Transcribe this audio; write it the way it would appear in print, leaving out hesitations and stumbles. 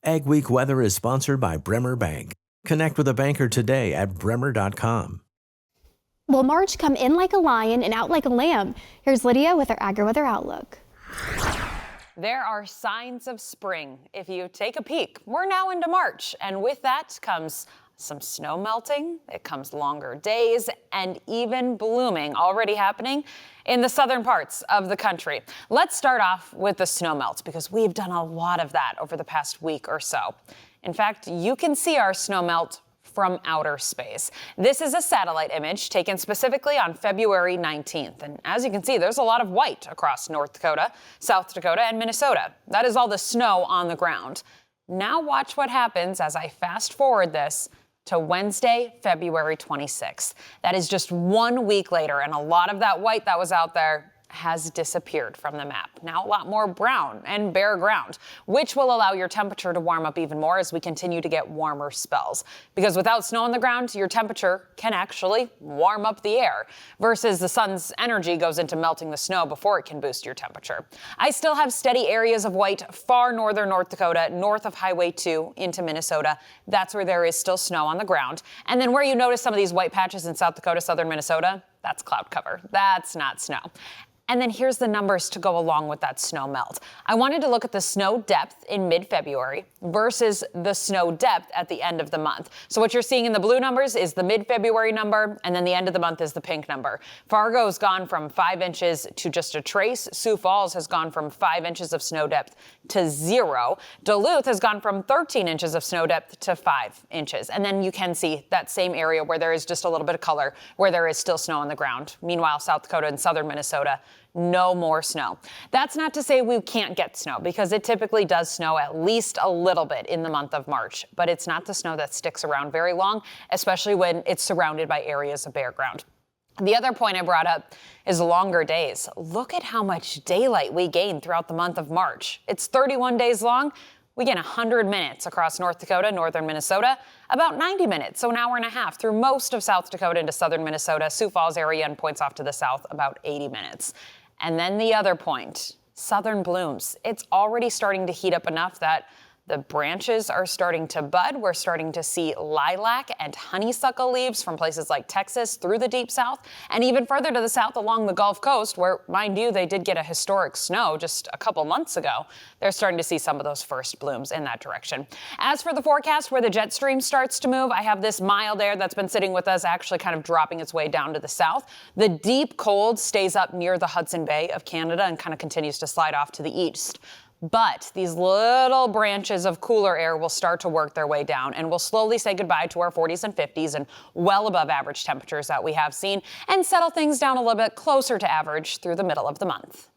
AgWeek Weather is sponsored by Bremer Bank. Connect with a banker today at bremer.com. Will March come in like a lion and out like a lamb? Here's Lydia with our Agri-weather outlook. There are signs of spring. If you take a peek, we're now into March, and with that comes some snow melting, it comes longer days, and even blooming already happening in the southern parts of the country. Let's start off with the snow melt because we've done a lot of that over the past week or so. In fact, you can see our snow melt from outer space. This is a satellite image taken specifically on February 19th. And as you can see, there's a lot of white across North Dakota, South Dakota, and Minnesota. That is all the snow on the ground. Now watch what happens as I fast forward this to Wednesday, February 26th. That is just 1 week later, and a lot of that white that was out there has disappeared from the map. Now a lot more brown and bare ground, which will allow your temperature to warm up even more as we continue to get warmer spells. Because without snow on the ground, your temperature can actually warm up the air, versus the sun's energy goes into melting the snow before it can boost your temperature. I still have steady areas of white far northern North Dakota, north of Highway 2 into Minnesota. That's where there is still snow on the ground. And then where you notice some of these white patches in South Dakota, southern Minnesota, that's cloud cover. That's not snow. And then here's the numbers to go along with that snow melt. I wanted to look at the snow depth in mid-February versus the snow depth at the end of the month. So what you're seeing in the blue numbers is the mid-February number, and then the end of the month is the pink number. Fargo's gone from 5 inches to just a trace. Sioux Falls has gone from 5 inches of snow depth to 0. Duluth has gone from 13 inches of snow depth to 5 inches. And then you can see that same area where there is just a little bit of color, where there is still snow on the ground. Meanwhile, South Dakota and southern Minnesota, no more snow. That's not to say we can't get snow, because it typically does snow at least a little bit in the month of March, but it's not the snow that sticks around very long, especially when it's surrounded by areas of bare ground. The other point I brought up is longer days. Look at how much daylight we gain throughout the month of March. It's 31 days long. We gain 100 minutes across North Dakota, northern Minnesota, about 90 minutes, so an hour and a half through most of South Dakota into southern Minnesota, Sioux Falls area, and points off to the south, about 80 minutes. And then the other point, southern blooms. It's already starting to heat up enough that the branches are starting to bud. We're starting to see lilac and honeysuckle leaves from places like Texas through the deep south, and even further to the south along the Gulf Coast, where, mind you, they did get a historic snow just a couple months ago. They're starting to see some of those first blooms in that direction. As for the forecast where the jet stream starts to move, I have this mild air that's been sitting with us, actually kind of dropping its way down to the south. The deep cold stays up near the Hudson Bay of Canada and kind of continues to slide off to the east. But these little branches of cooler air will start to work their way down, and we'll slowly say goodbye to our 40s and 50s and well above average temperatures that we have seen, and settle things down a little bit closer to average through the middle of the month.